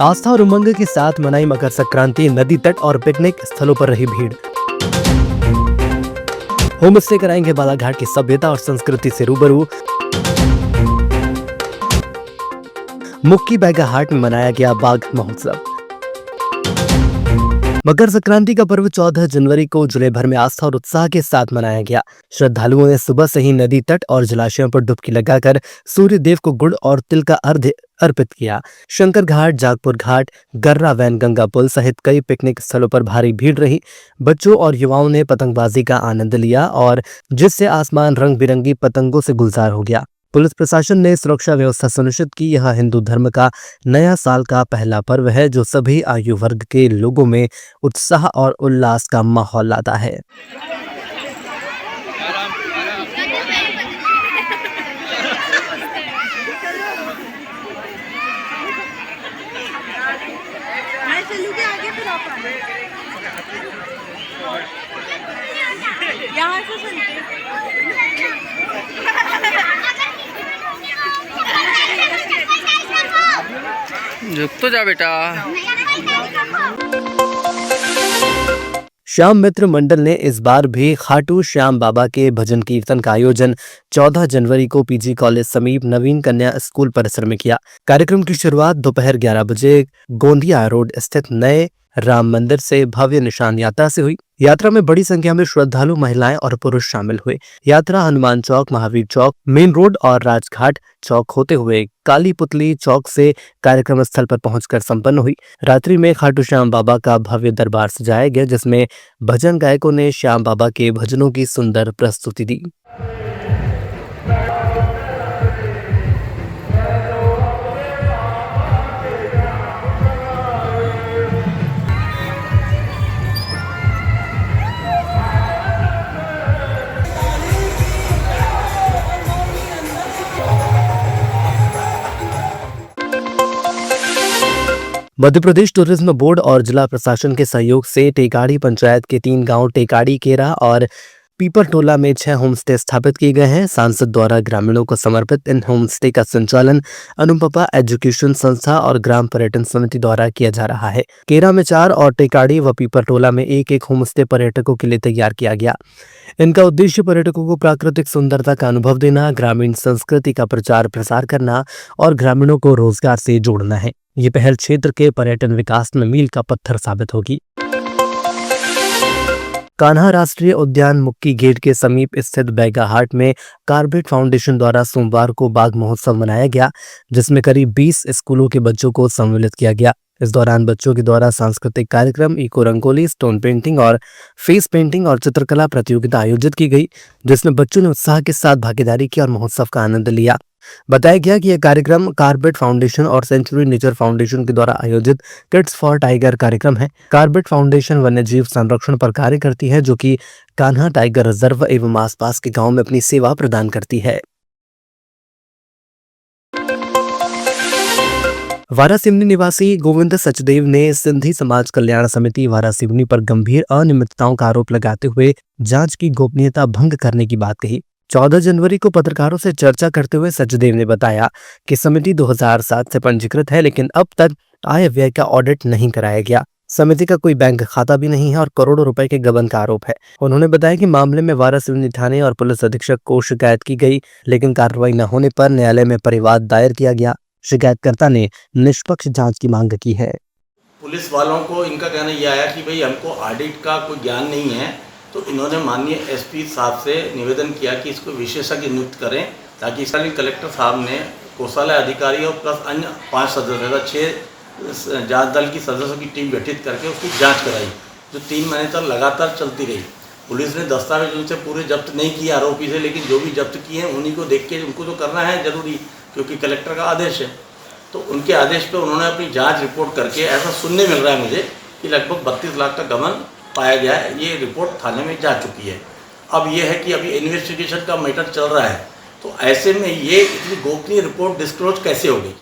आस्था और उमंग के साथ मनाई मकर संक्रांति। नदी तट और पिकनिक स्थलों पर रही भीड़। होम स्टे कराएंगे बालाघाट की सभ्यता और संस्कृति से रूबरू। मुक्की बैगाहाट में मनाया गया बाघ महोत्सव। मकर संक्रांति का पर्व 14 जनवरी को जिले भर में आस्था और उत्साह के साथ मनाया गया। श्रद्धालुओं ने सुबह से ही नदी तट और जलाशयों पर डुबकी लगाकर सूर्य देव को गुड़ और तिल का अर्घ्य अर्पित किया। शंकर घाट, जागपुर घाट, गर्रा वैनगंगा पुल सहित कई पिकनिक स्थलों पर भारी भीड़ रही। बच्चों और युवाओं ने पतंगबाजी का आनंद लिया और जिससे आसमान रंग बिरंगी पतंगों से गुलजार हो गया। पुलिस प्रशासन ने सुरक्षा व्यवस्था सुनिश्चित की। यह हिंदू धर्म का नया साल का पहला पर्व है जो सभी आयु वर्ग के लोगों में उत्साह और उल्लास का माहौल लाता है। यहाँ से झुक तो जा बेटा। श्याम मित्र मंडल ने इस बार भी खाटू श्याम बाबा के भजन कीर्तन का आयोजन 14 जनवरी को पीजी कॉलेज समीप नवीन कन्या स्कूल परिसर में किया। कार्यक्रम की शुरुआत दोपहर 11 बजे गोंदिया रोड स्थित नए राम मंदिर से भव्य निशान यात्रा से हुई। यात्रा में बड़ी संख्या में श्रद्धालु, महिलाएं और पुरुष शामिल हुए। यात्रा हनुमान चौक, महावीर चौक, मेन रोड और राजघाट चौक होते हुए काली पुतली चौक से कार्यक्रम स्थल पर पहुंचकर संपन्न हुई। रात्रि में खाटू श्याम बाबा का भव्य दरबार सजाया गया जिसमें भजन गायकों ने श्याम बाबा के भजनों की सुंदर प्रस्तुति दी। मध्य प्रदेश टूरिज्म बोर्ड और जिला प्रशासन के सहयोग से टेकाड़ी पंचायत के 3 गांव टेकाड़ी, केरा और पीपरटोला में 6 होमस्टे स्थापित किए गए हैं। सांसद द्वारा ग्रामीणों को समर्पित इन होमस्टे का संचालन अनुपमा एजुकेशन संस्था और ग्राम पर्यटन समिति द्वारा किया जा रहा है। केरा में 4 और टेकाड़ी व पीपरटोला में 1-1 होमस्टे पर्यटकों के लिए तैयार किया गया। इनका उद्देश्य पर्यटकों को प्राकृतिक सुंदरता का अनुभव देना, ग्रामीण संस्कृति का प्रचार प्रसार करना और ग्रामीणों को रोजगार से जोड़ना है। ये पहल क्षेत्र के पर्यटन विकास में मील का पत्थर साबित होगी। कान्हा राष्ट्रीय उद्यान मुक्की गेट के समीप स्थित बैगाहाट में कार्बेट फाउंडेशन द्वारा सोमवार को बाघ महोत्सव मनाया गया जिसमें करीब 20 स्कूलों के बच्चों को सम्मिलित किया गया। इस दौरान बच्चों के द्वारा सांस्कृतिक कार्यक्रम, इको रंगोली, स्टोन पेंटिंग और फेस पेंटिंग और चित्रकला प्रतियोगिता आयोजित की गई जिसमें बच्चों ने उत्साह के साथ भागीदारी की और महोत्सव का आनंद लिया। बताया गया कि यह कार्यक्रम कार्बेट फाउंडेशन और सेंचुरी नेचर फाउंडेशन के द्वारा आयोजित किड्स फॉर टाइगर कार्यक्रम है। कार्बेट फाउंडेशन वन्यजीव संरक्षण पर कार्य करती है जो कि कान्हा टाइगर रिजर्व एवं आसपास के गांवों में अपनी सेवा प्रदान करती है। वारासिवनी निवासी गोविंद सचदेव ने सिंधी समाज कल्याण समिति वारासिवनी पर गंभीर अनियमितताओं का आरोप लगाते हुए जांच की गोपनीयता भंग करने की बात कही। 14 जनवरी को पत्रकारों से चर्चा करते हुए सचदेव ने बताया कि समिति 2007 से पंजीकृत है लेकिन अब तक आय व्यय का ऑडिट नहीं कराया गया। समिति का कोई बैंक खाता भी नहीं है और करोड़ों रुपए के गबन का आरोप है। उन्होंने बताया कि मामले में वारासिवनी थाने और पुलिस अधीक्षक को शिकायत की गई लेकिन कार्रवाई न होने पर न्यायालय में परिवाद दायर किया गया। शिकायतकर्ता ने निष्पक्ष जांच की मांग की है। पुलिस वालों को इनका कहना यह आया कि भाई हमको ऑडिट का कोई ज्ञान नहीं है, तो इन्होंने माननीय एसपी साहब से निवेदन किया कि इसको विशेषज्ञ नियुक्त करें ताकि स्थानीय कलेक्टर साहब ने कोषालय अधिकारी और प्लस अन्य 5 सदस्य 6 जांच दल की सदस्यों की टीम गठित करके उसकी जांच कराई जो 3 महीने तक लगातार चलती रही। पुलिस ने दस्तावेज उनसे पूरे जब्त नहीं किए आरोपी से, लेकिन जो भी जब्त किए हैं उन्हीं को देख के उनको तो करना है जरूरी क्योंकि कलेक्टर का आदेश है। तो उनके आदेश पर उन्होंने अपनी जाँच रिपोर्ट करके ऐसा सुनने मिल रहा है मुझे कि लगभग 32 लाख का गबन पाया गया है। ये रिपोर्ट थाने में जा चुकी है। अब ये है कि अभी इन्वेस्टिगेशन का मैटर चल रहा है, तो ऐसे में ये इतनी गोपनीय रिपोर्ट डिस्क्लोज कैसे हो गई।